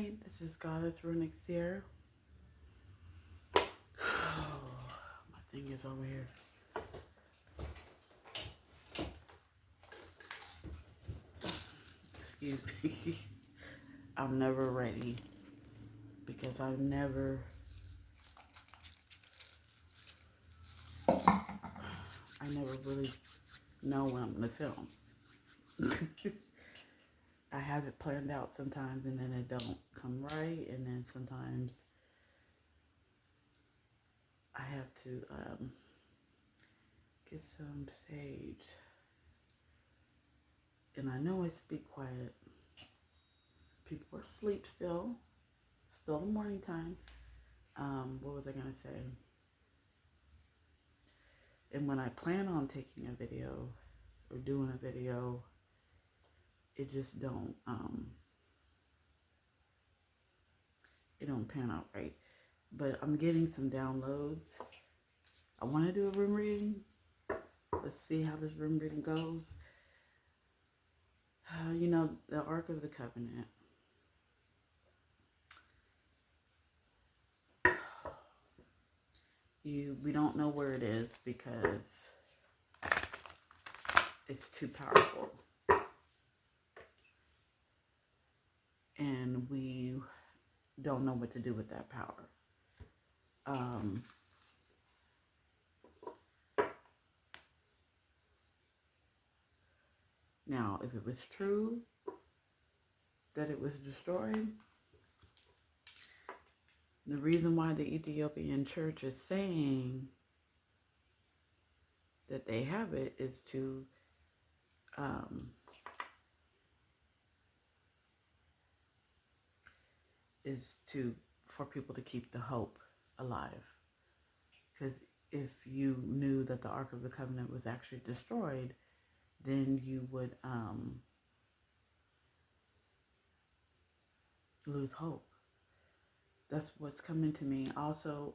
night. This is Goddess Runic Seer. My thing is over here. Excuse me. I'm never ready because I never really know when I'm gonna film. I have it planned out sometimes and then it don't come right, and then sometimes I have to get some sage. And I know I speak quiet. People are asleep still. Still the morning time. What was I gonna say? And when I plan on taking a video or doing a video, it just don't it don't pan out right. But I'm getting some downloads. I want to do a room reading. Let's see how this room reading goes. You know, the Ark of the Covenant. We don't know where it is because it's too powerful. And we don't know what to do with that power. Now, if it was true that it was destroyed, the reason why the Ethiopian church is saying that they have it is to for people to keep the hope alive. Because if you knew that the Ark of the Covenant was actually destroyed, then you would lose hope. That's what's coming to me. Also,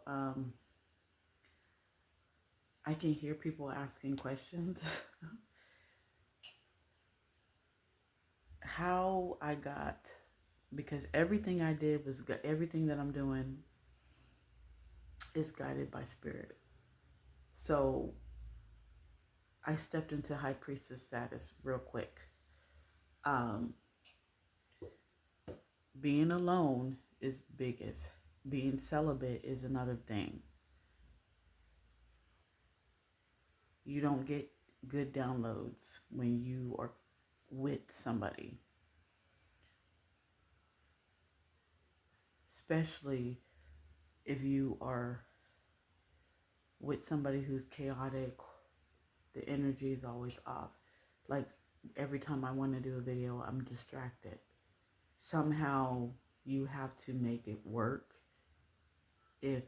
I can hear people asking questions. How I got, because everything I did was, everything that I'm doing is guided by spirit. So I stepped into high priestess status real quick. Being alone is the biggest. Being celibate is another thing. You don't get good downloads when you are with somebody. Especially if you are with somebody who's chaotic, the energy is always off. Like every time I want to do a video, I'm distracted. Somehow you have to make it work if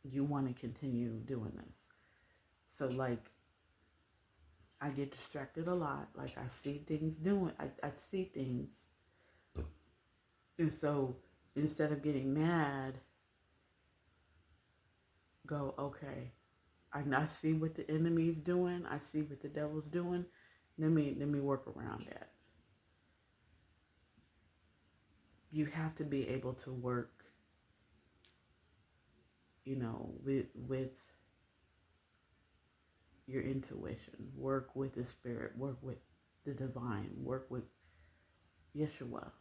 you want to continue doing this. So like, I get distracted a lot. Like I see things I see things. And so instead of getting mad, go, okay, I see what the enemy's doing. I see what the devil's doing. Let me work around that. You have to be able to work, you know, with your intuition, work with the spirit, work with the divine, work with Yeshua.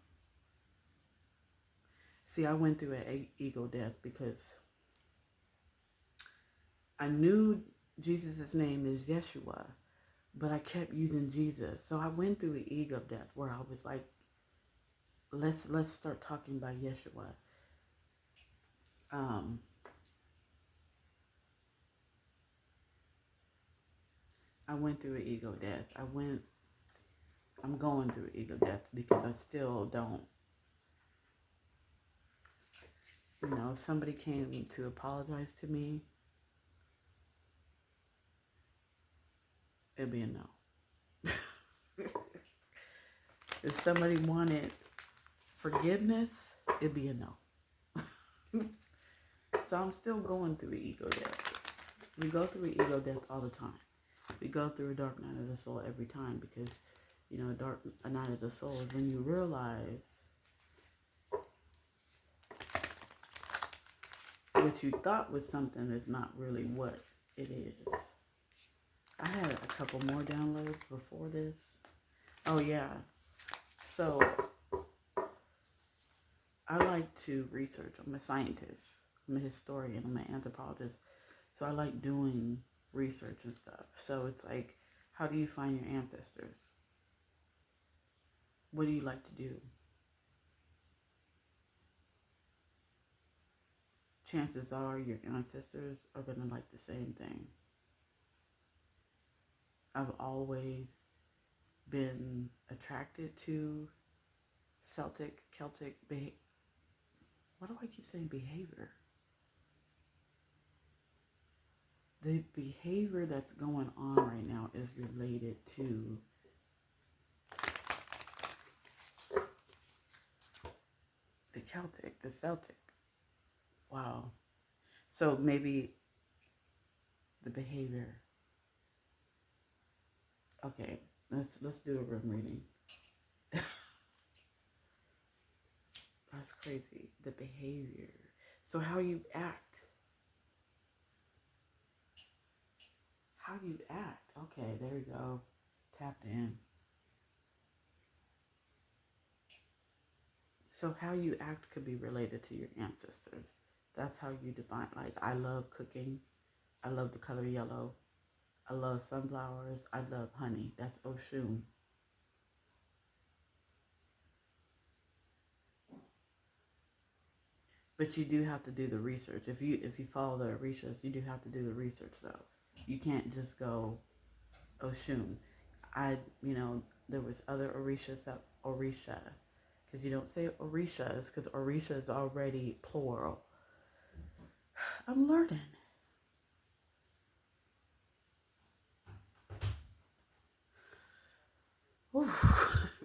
See, I went through an ego death because I knew Jesus' name is Yeshua, but I kept using Jesus. So I went through an ego death where I was like, let's start talking about Yeshua. I went through an ego death. I'm going through ego death because I still don't, you know, if somebody came to apologize to me, it'd be a no. If somebody wanted forgiveness, it'd be a no. So I'm still going through ego death. We go through ego death all the time. We go through a dark night of the soul every time because, you know, a night of the soul is when you realize what you thought was something is not really what it is. I had a couple more downloads before this. Oh yeah. So I like to research. I'm a scientist. I'm a historian. I'm an anthropologist. So I like doing research and stuff. So it's like, how do you find your ancestors? What do you like to do? Chances are your ancestors are going to like the same thing. I've always been attracted to Celtic, why do I keep saying behavior? The behavior that's going on right now is related to the Celtic. Wow. So maybe the behavior. Okay, let's do a room reading. That's crazy. The behavior. So how you act. How you act. Okay, there we go. Tapped in. So how you act could be related to your ancestors. That's how you define. Like, I love cooking. I love the color yellow. I love sunflowers. I love honey. That's Oshun. But you do have to do the research. If you follow the Orishas, you do have to do the research though. You can't just go Oshun. There was other Orishas that Orisha, because you don't say Orishas because Orisha is already plural. I'm learning.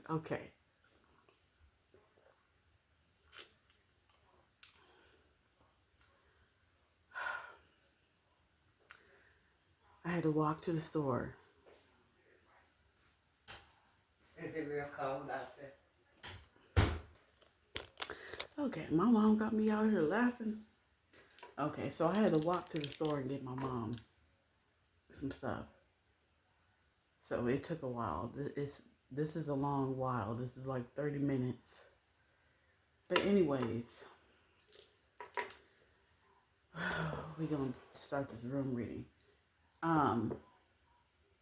Okay. I had to walk to the store. Is it real cold out there? Okay, my mom got me out here laughing. Okay, so I had to walk to the store and get my mom some stuff. So it took a while. This is a long while. This is like 30 minutes. But anyways, we're going to start this room reading. Now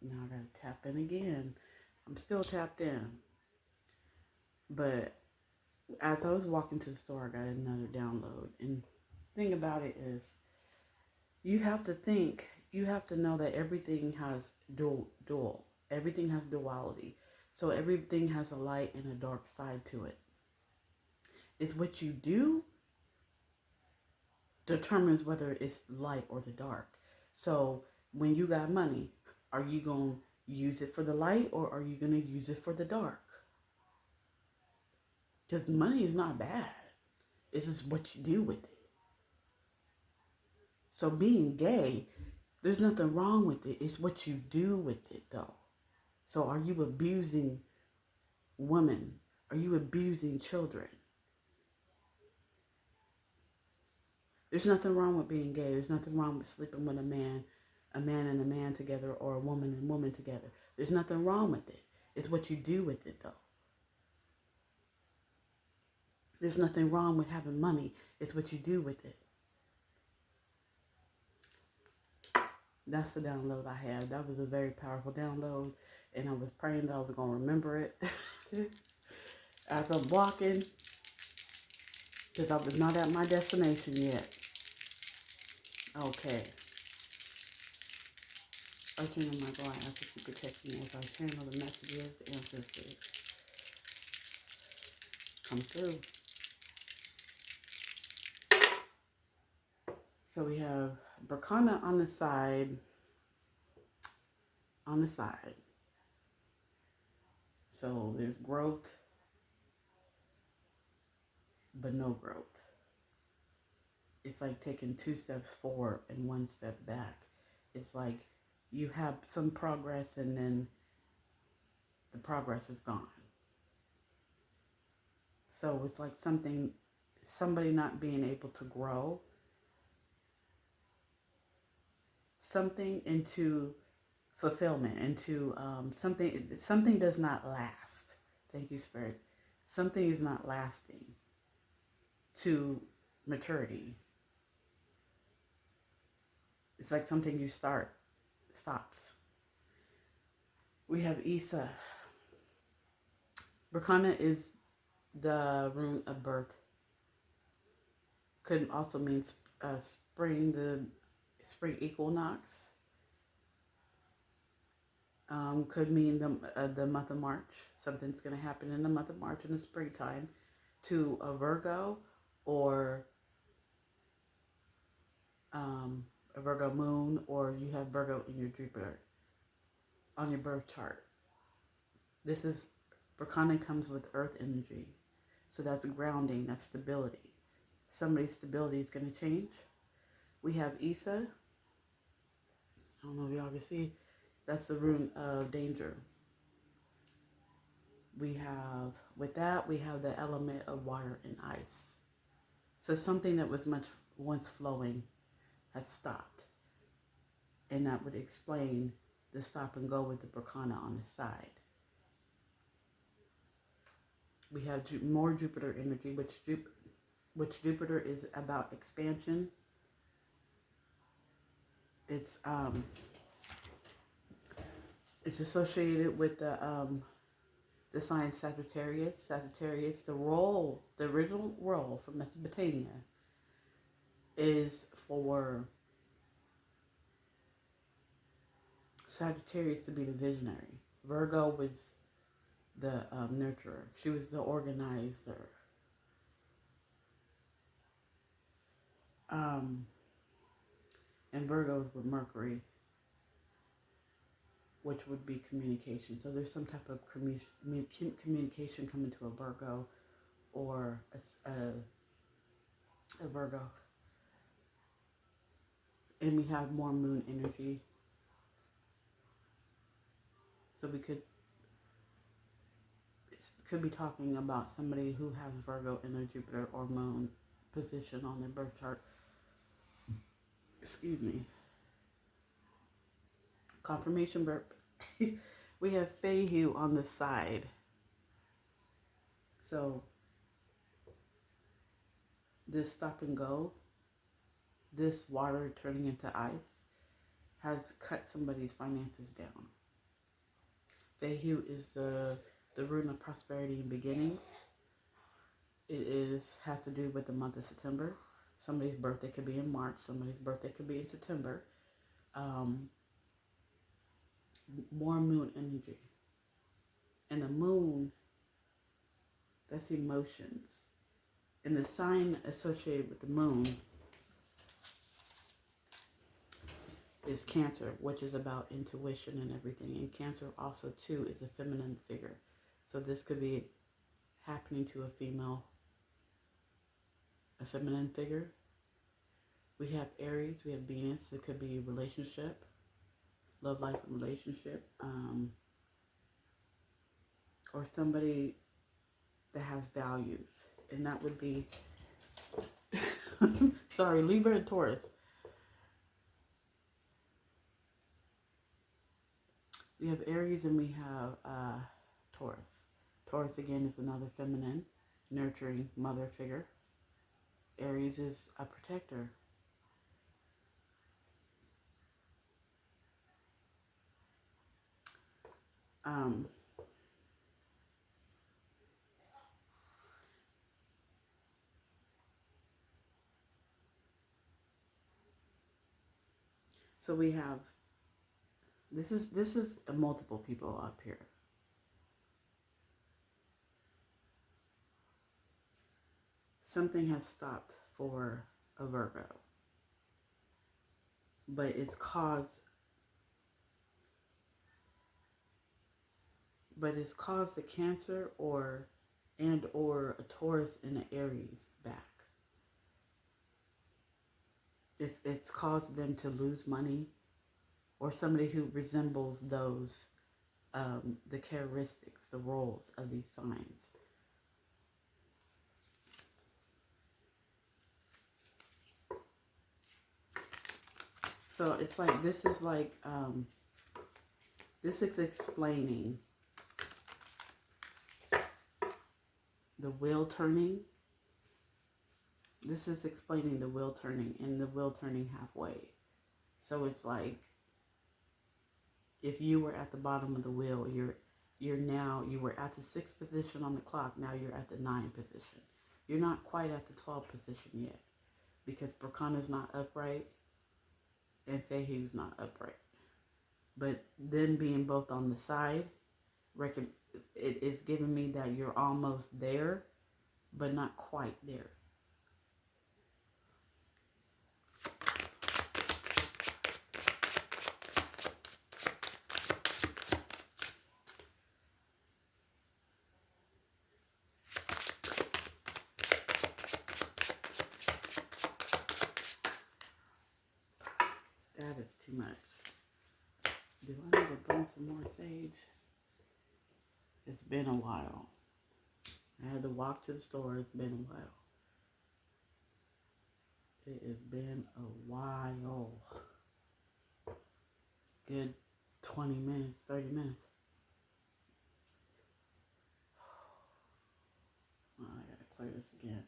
I got to tap in again. I'm still tapped in. But as I was walking to the store, I got another download. And the thing about it is, you have to know that everything has dual. Everything has duality. So everything has a light and a dark side to it. It's what you do determines whether it's light or the dark. So when you got money, are you going to use it for the light or are you going to use it for the dark? Because money is not bad. It's just what you do with it. So being gay, there's nothing wrong with it. It's what you do with it, though. So are you abusing women? Are you abusing children? There's nothing wrong with being gay. There's nothing wrong with sleeping with a man and a man together, or a woman and woman together. There's nothing wrong with it. It's what you do with it, though. There's nothing wrong with having money. It's what you do with it. That's the download I had. That was a very powerful download, and I was praying that I was going to remember it as I'm walking, because I was not at my destination yet. Okay. Urging in my God, I ask that you protect me as I channel the messages and ancestors come through. So we have Berkana on the side. So there's growth, but no growth. It's like taking 2 steps forward and 1 step back. It's like you have some progress and then the progress is gone. So it's like somebody not being able to grow something into fulfillment, into something does not last. Thank you, Spirit. Something is not lasting to maturity. It's like something you start stops. We have Isa. Berkana is the rune of birth. Could also mean spring, the spring equinox. Could mean the month of March. Something's going to happen in the month of March in the springtime to a Virgo or a Virgo moon, or you have Virgo in your Jupiter on your birth chart. This is, Berkana comes with earth energy. So that's grounding, that's stability. Somebody's stability is going to change. We have Isa. I don't know if y'all can see. That's the rune of danger. We have the element of water and ice. So something that was much once flowing has stopped. And that would explain the stop and go with the Berkana on the side. We have more Jupiter energy, which Jupiter is about expansion. It's associated with the sign Sagittarius. Sagittarius, the original role from Mesopotamia is for Sagittarius to be the visionary. Virgo was the nurturer. She was the organizer. And Virgo is with Mercury, which would be communication. So there's some type of communication coming to a Virgo or a Virgo. And we have more moon energy. So we could be talking about somebody who has Virgo in their Jupiter or moon position on their birth chart. Excuse me. Confirmation burp. We have Fehu on the side. So this stop and go, this water turning into ice, has cut somebody's finances down. Fehu is the rune of prosperity and beginnings. It has to do with the month of September. Somebody's birthday could be in March. Somebody's birthday could be in September. More moon energy. And the moon, that's emotions. And the sign associated with the moon is Cancer, which is about intuition and everything. And Cancer also, too, is a feminine figure. So this could be happening to a female, a feminine figure. We have Aries, we have Venus. It could be a relationship, love life and relationship, or somebody that has values. And that would be, sorry, Libra and Taurus. We have Aries and we have Taurus. Taurus, again, is another feminine, nurturing mother figure. Aries is a protector. So we have, this is multiple people up here. Something has stopped for a Virgo, but it's caused the Cancer or a Taurus and an Aries back. It's caused them to lose money, or somebody who resembles those, the characteristics, the roles of these signs. So it's like, this is like, this is explaining the wheel turning. This is explaining the wheel turning and the wheel turning halfway. So it's like, if you were at the bottom of the wheel, you were at the 6th position on the clock. Now you're at the 9th position. You're not quite at the 12th position yet, because Berkana is not upright and Fehu's not upright. But then being both on the side, it is giving me that you're almost there, but not quite there. That is too much. Do I need to burn some more sage? It's been a while. I had to walk to the store. It's been a while. It has been a while. Good 20 minutes, 30 minutes. Oh, I gotta clear this again.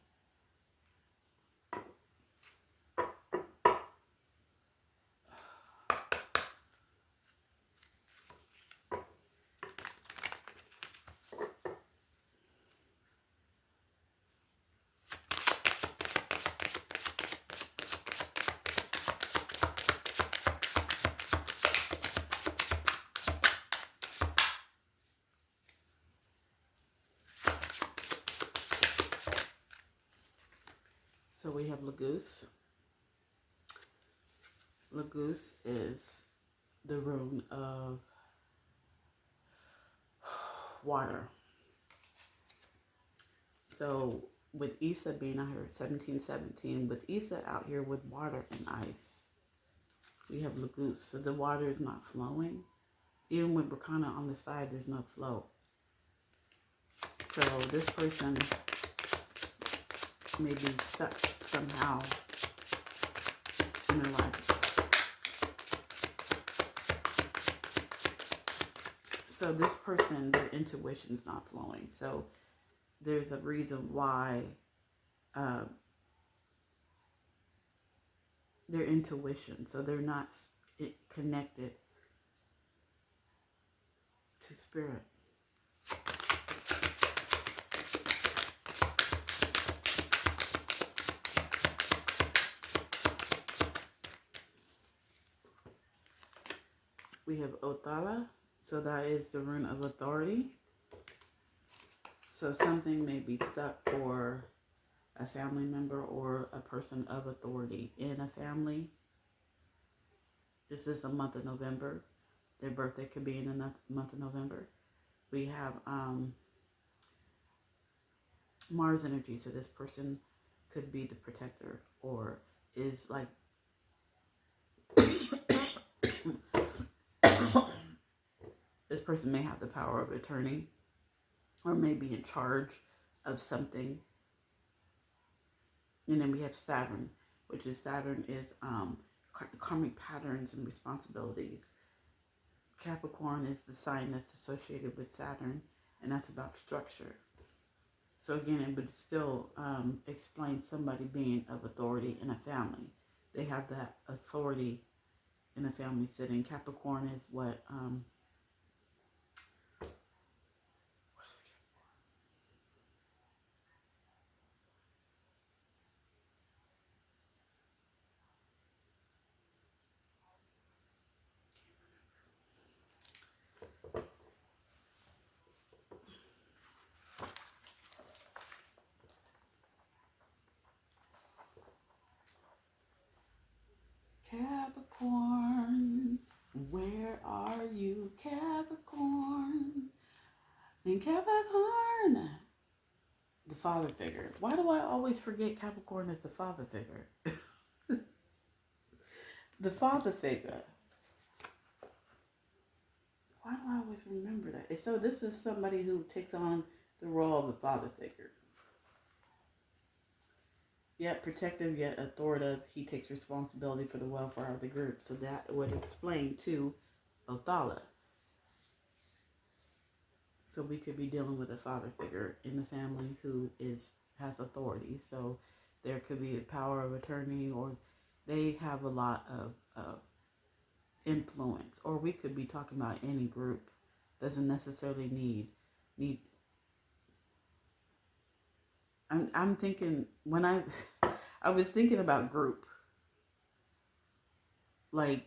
So we have Laguz. Laguz is the rune of water. So with Issa being out here 1717, with Issa out here with water and ice, we have Laguz. So the water is not flowing. Even with Berkana on the side, there's no flow. So this person may be stuck somehow in their life. So this person, their intuition is not flowing. So there's a reason why their intuition, so they're not connected to spirit. We have Othala, so that is the rune of authority. So something may be stuck for a family member or a person of authority in a family. This is the month of November. Their birthday could be in the month of November. We have Mars energy, so this person could be the protector or is like this person may have the power of attorney or may be in charge of something. And then we have Saturn, which is karmic patterns and responsibilities. Capricorn is the sign that's associated with Saturn, and that's about structure. So again, it would still explain somebody being of authority in a family. They have that authority in a family sitting. Capricorn is what Capricorn, where are you, Capricorn? And Capricorn, the father figure. Why do I always forget Capricorn as the father figure? The father figure. Why do I always remember that? So this is somebody who takes on the role of the father figure. Yet protective, yet authoritative. He takes responsibility for the welfare of the group. So that would explain to Othala. So we could be dealing with a father figure in the family who has authority. So there could be a power of attorney, or they have a lot of influence. Or we could be talking about any group. Doesn't necessarily need. I'm thinking when I was thinking about group, like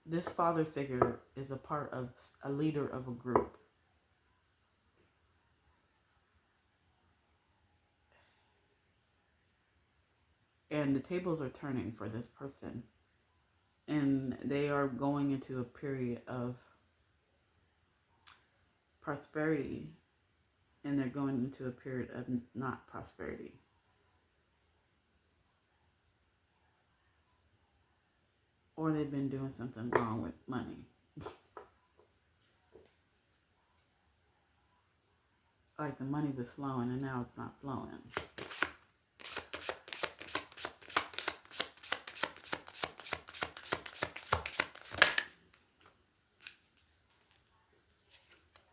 this father figure is a part of a leader of a group. And the tables are turning for this person. And they are going into a period of prosperity, and they're going into a period of not prosperity. Or they've been doing something wrong with money. Like the money was flowing and now it's not flowing.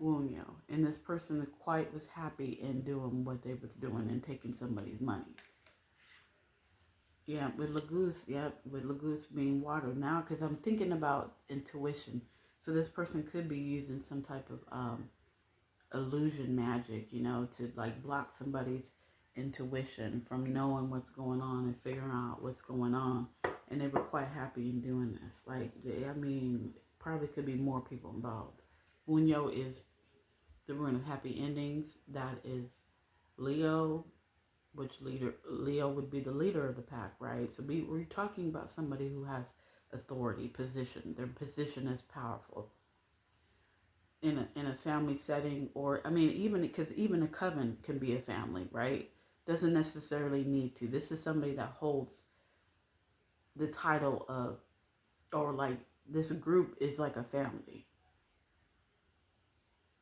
Wunyo. And this person quite was happy in doing what they was doing and taking somebody's money. Yeah, with Lagoose, with Lagoose being water. Now, because I'm thinking about intuition. So this person could be using some type of illusion magic, to like block somebody's intuition from knowing what's going on and figuring out what's going on. And they were quite happy in doing this. Probably could be more people involved. Wunyo is the rune of happy endings. That is Leo, Leo would be the leader of the pack, right? So we're talking about somebody who has authority, position. Their position is powerful in a family setting, or even because even a coven can be a family, right? Doesn't necessarily need to. This is somebody that holds the title of, or like this group is like a family.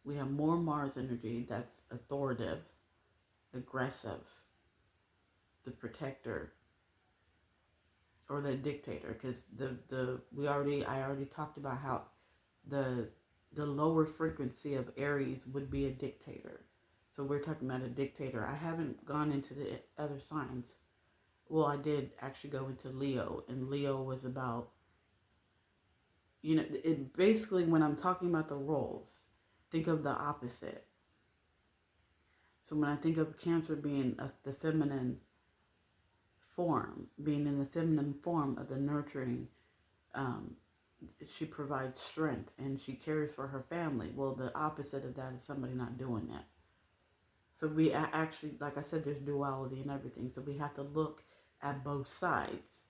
We have more Mars energy that's authoritative, aggressive, the protector, or the dictator, because I already talked about how the lower frequency of Aries would be a dictator. So we're talking about a dictator. I haven't gone into the other signs. Well, I did actually go into Leo, and Leo was about, it basically, when I'm talking about the roles, think of the opposite. So when I think of Cancer being the feminine form, being in the feminine form of the nurturing, she provides strength and she cares for her family. Well, the opposite of that is somebody not doing that. So we actually, like I said, there's duality and everything. So we have to look at both sides.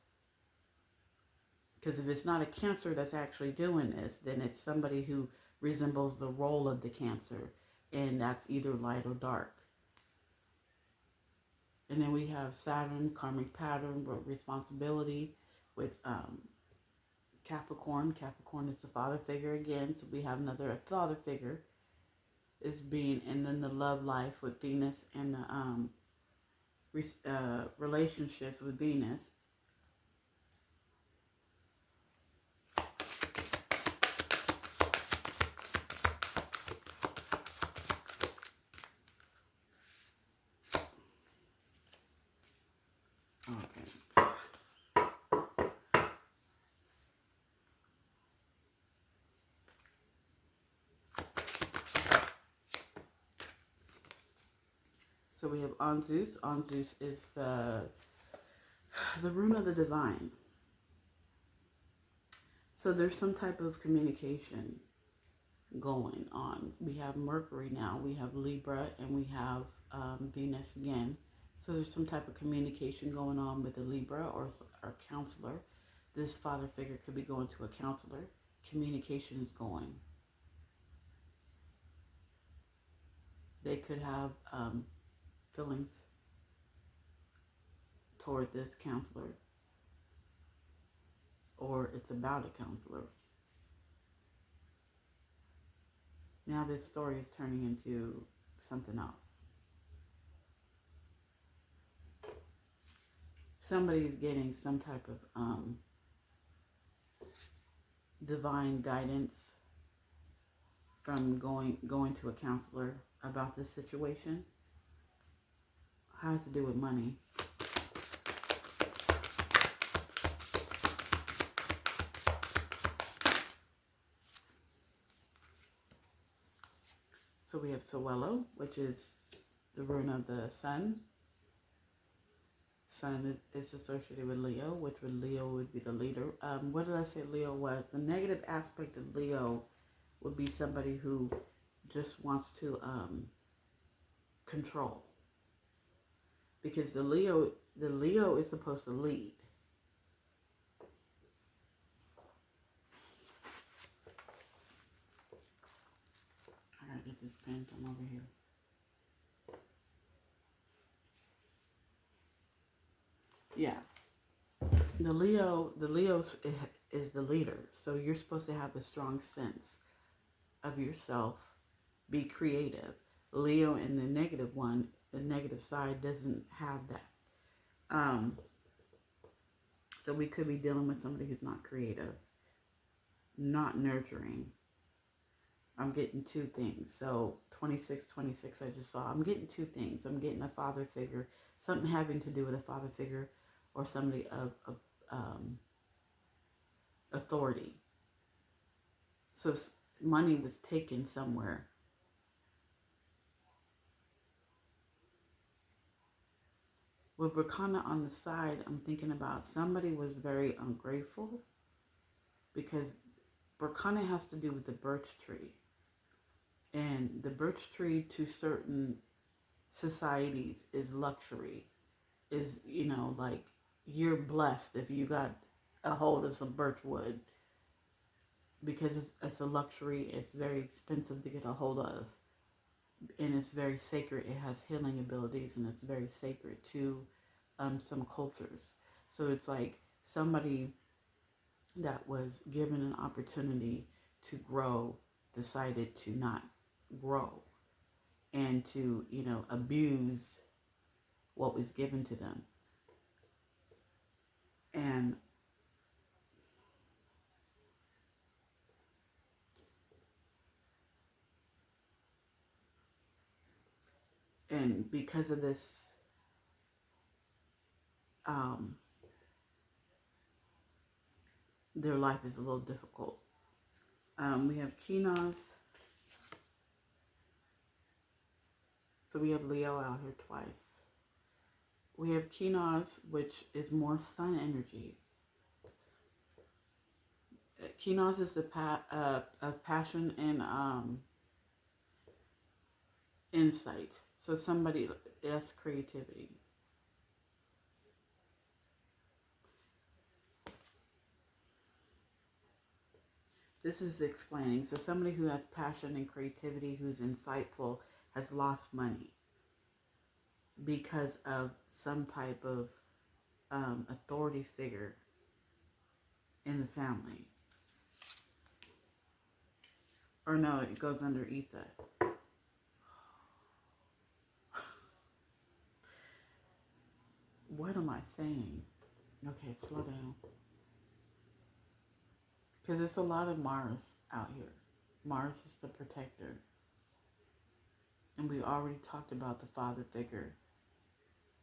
Because if it's not a Cancer that's actually doing this, then it's somebody who resembles the role of the Cancer, and that's either light or dark. And then we have Saturn, karmic pattern, responsibility with Capricorn. Capricorn is the father figure again, so we have another father figure is being, and then the love life with Venus and the relationships with Venus. Okay. So we have Anzus. Anzus is the rune of the divine. So there's some type of communication going on. We have Mercury now, we have Libra, and we have Venus again. So there's some type of communication going on with the Libra or counselor. This father figure could be going to a counselor. Communication is going. They could have feelings toward this counselor, or it's about a counselor. Now this story is turning into something else. somebody's getting some type of divine guidance from going to a counselor about this situation. Has to do with money. So we have Sowelo, which is the rune of the sun. Sun is associated with Leo, which Leo would be the leader. What did I say Leo was? The negative aspect of Leo would be somebody who just wants to control. Because the Leo is supposed to lead. I gotta get this pen from over here. Yeah. The Leo is the leader. So you're supposed to have a strong sense of yourself, be creative. Leo in the negative one, the negative side doesn't have that. So we could be dealing with somebody who's not creative, not nurturing. I'm getting two things. So 26 I just saw. I'm getting two things. I'm getting a father figure, something having to do with a father figure or somebody of authority. So money was taken somewhere. With Berkana on the side, I'm thinking about somebody was very ungrateful, because Berkana has to do with the birch tree. And the birch tree to certain societies is luxury. Is, like, you're blessed if you got a hold of some birch wood, because it's a luxury. It's very expensive to get a hold of. And it's very sacred. It has healing abilities, and it's very sacred to some cultures. So it's like somebody that was given an opportunity to grow decided to not grow, and to, abuse what was given to them. And because of this, their life is a little difficult. We have Kinos. So we have Leo out here twice. We have Kinos, which is more sun energy. Kinos is the passion and insight. So somebody, that's creativity. This is explaining. So somebody who has passion and creativity, who's insightful, has lost money because of some type of authority figure in the family. Or no, it goes under Isa. What am I saying? Okay, slow down. Because there's a lot of Mars out here. Mars is the protector. And we already talked about the father figure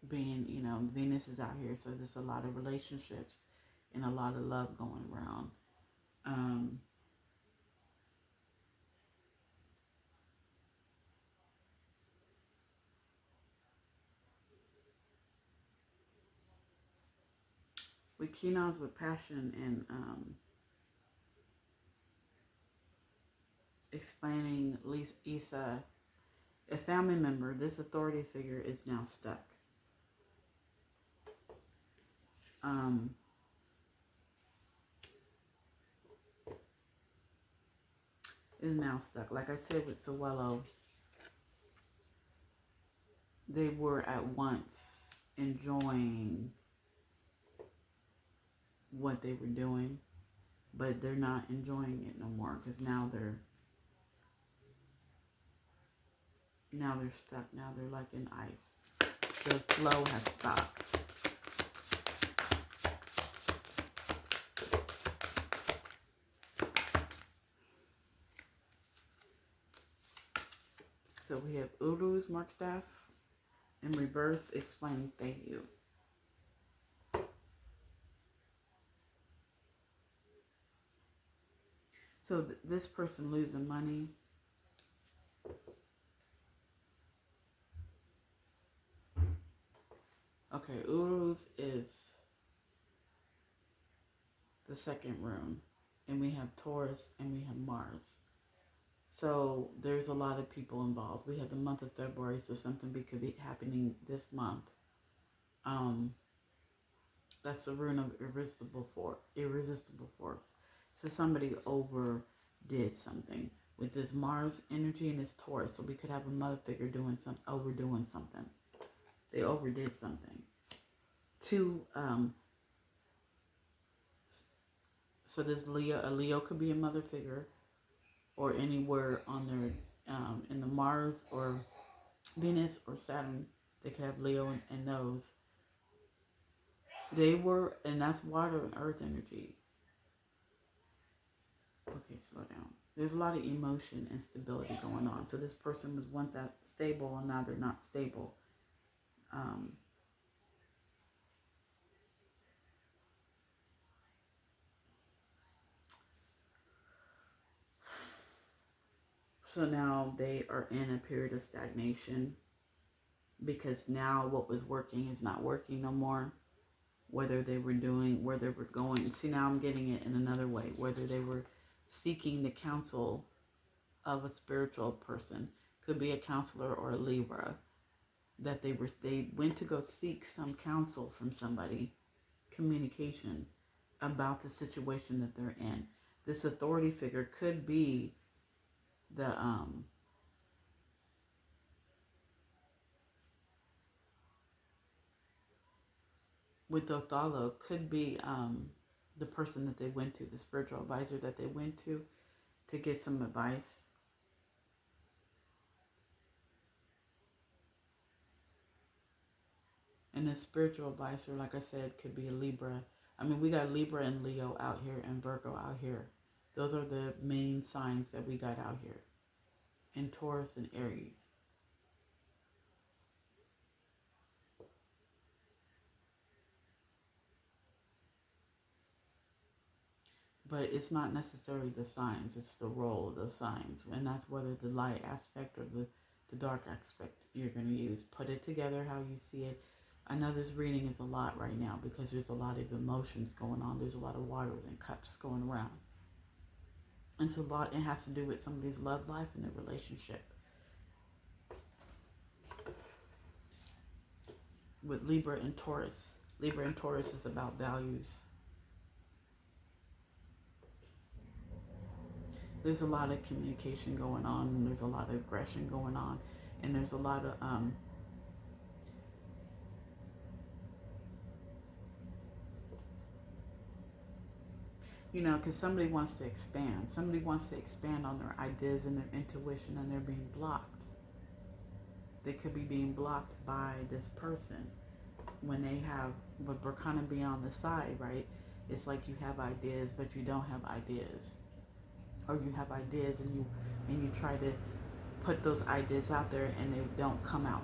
being, Venus is out here. So there's a lot of relationships and a lot of love going around. With Kinos with passion and explaining Isa, a family member, this authority figure is now stuck. Is now stuck. Like I said with Sowelo, they were at once enjoying what they were doing, but they're not enjoying it no more, because now they're stuck. Now they're like in ice. The flow has stopped. So we have Uru's Mark Staff in reverse explaining thank you. So this person losing money. Okay, Uru's is the second room. And we have Taurus and we have Mars. So there's a lot of people involved. We have the month of February, so something could be happening this month. That's the rune of irresistible force. So somebody overdid something with this Mars energy and this Taurus. So we could have a mother figure overdoing something. They overdid something. So this a Leo could be a mother figure, or anywhere on their in the Mars or Venus or Saturn. They could have Leo and those. They were, and that's water and earth energy. Okay, slow down. There's a lot of emotion and stability going on. So this person was once stable and now they're not stable. So now they are in a period of stagnation because now what was working is not working no more. Whether they were going. See, now I'm getting it in another way. Whether they were seeking the counsel of a spiritual person, could be a counselor or a Libra, that they went to go seek some counsel from somebody, communication about the situation that they're in. This authority figure could be the with Othello, could be the person that they went to, the spiritual advisor that they went to get some advice. And the spiritual advisor, like I said, could be a Libra. I mean, we got Libra and Leo out here and Virgo out here. Those are the main signs that we got out here. And Taurus and Aries. But it's not necessarily the signs, it's the role of the signs. And that's whether the light aspect or the dark aspect you're going to use. Put it together how you see it. I know this reading is a lot right now because there's a lot of emotions going on. There's a lot of water and cups going around. And it's a lot, it has to do with somebody's love life and their relationship. With Libra and Taurus. Libra and Taurus is about values. There's a lot of communication going on, and there's a lot of aggression going on, and there's a lot of because somebody wants to expand. Somebody wants to expand on their ideas and their intuition, and they're being blocked. They could be being blocked by this person when they have, but we're kind of being on the side, right? It's like you have ideas, but you don't have ideas. Or you have ideas and you try to put those ideas out there and they don't come out.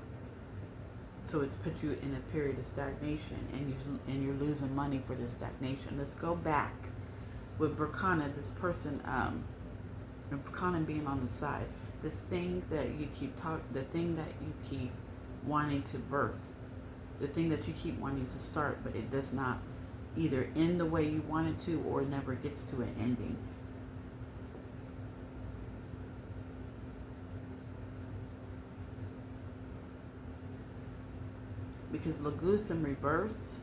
So it's put you in a period of stagnation, and you're losing money for this stagnation. Let's go back with Berkana, this person, Berkana being on the side. This thing that you the thing that you keep wanting to birth, the thing that you keep wanting to start, but it does not either end the way you want it to or never gets to an ending. Because Lagus in reverse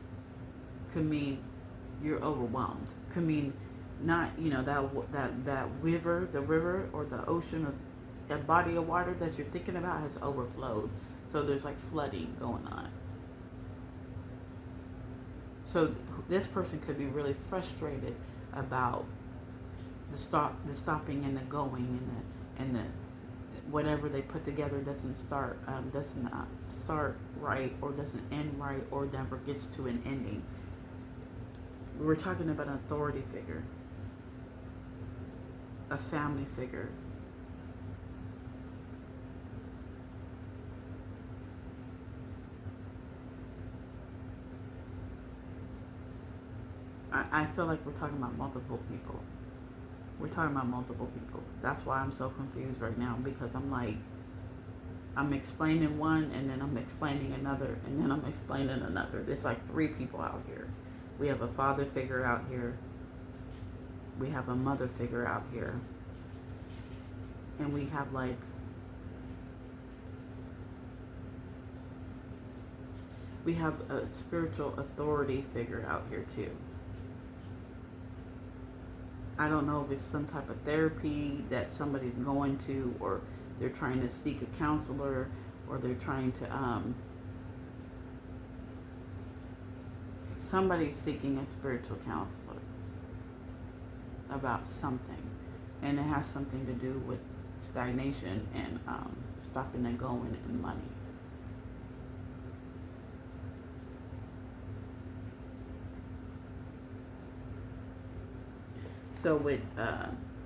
could mean you're overwhelmed. Could mean not, that river, the river or the ocean or that body of water that you're thinking about has overflowed. So there's like flooding going on. So this person could be really frustrated about the stopping and the going and the whatever they put together doesn't start right, or doesn't end right, or never gets to an ending. We're talking about an authority figure, a family figure, I feel like we're talking about multiple people. We're talking about multiple people. That's why I'm so confused right now, because I'm like, I'm explaining one and then I'm explaining another and then I'm explaining another. There's like three people out here. We have a father figure out here. We have a mother figure out here. And we have like, we have a spiritual authority figure out here too. I don't know if it's some type of therapy that somebody's going to, or they're trying to seek a counselor, or they're trying to, somebody's seeking a spiritual counselor about something. And it has something to do with stagnation and stopping and going and money. So with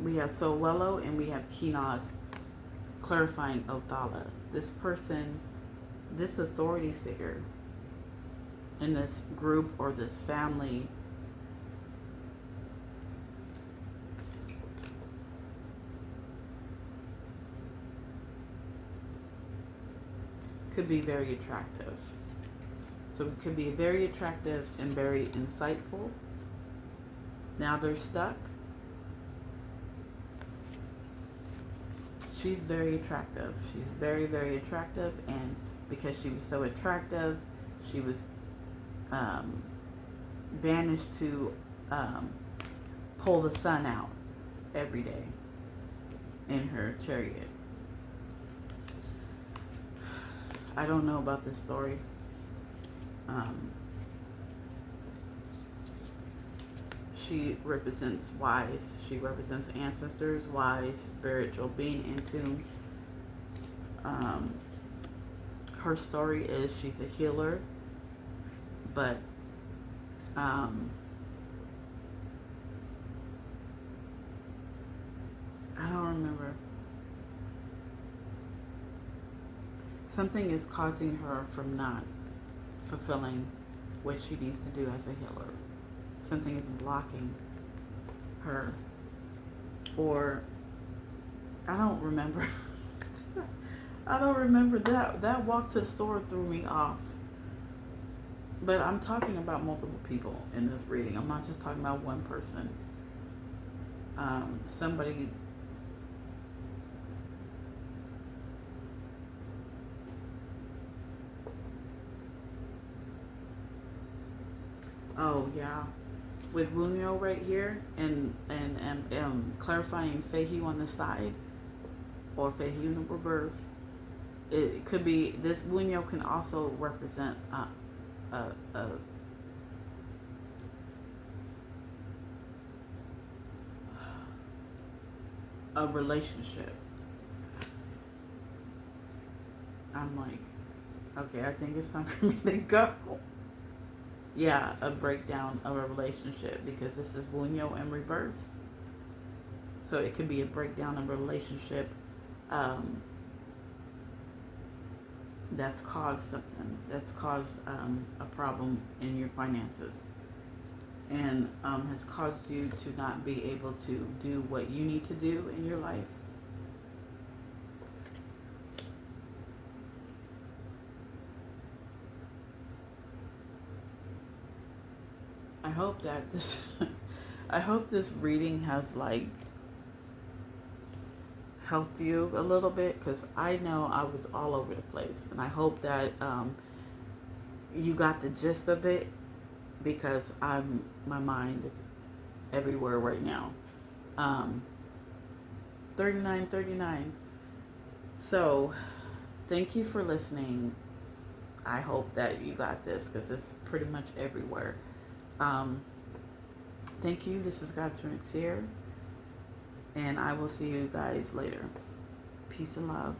we have Sowello and we have Kenaz clarifying Othala. This person, this authority figure in this group or this family could be very attractive. So it could be very attractive and very insightful. Now they're stuck. She's very attractive. She's very, very attractive. And because she was so attractive, she was banished to pull the sun out every day in her chariot. I don't know about this story. She represents wise. She represents ancestors, wise, spiritual, being in tune. Her story is she's a healer, but I don't remember. Something is causing her from not fulfilling what she needs to do as a healer. Something is blocking her. Or I don't remember. I don't remember that. That walk to the store threw me off. But I'm talking about multiple people in this reading. I'm not just talking about one person. Somebody. Oh yeah, with Wunyo right here and clarifying Feihu on the side or Feihu in reverse. It could be this Wunyo can also represent a relationship. I'm like, okay, I think it's time for me to go. Yeah, a breakdown of a relationship, because this is Wunyo in reverse. So it could be a breakdown of a relationship that's caused something, that's caused a problem in your finances, and has caused you to not be able to do what you need to do in your life. I hope that this I hope this reading has like helped you a little bit, because I know I was all over the place, and I hope that you got the gist of it, because my mind is everywhere right now. 3939. So thank you for listening. I hope that you got this, because it's pretty much everywhere. Thank you. This is God's Phoenix here, and I will see you guys later. Peace and love.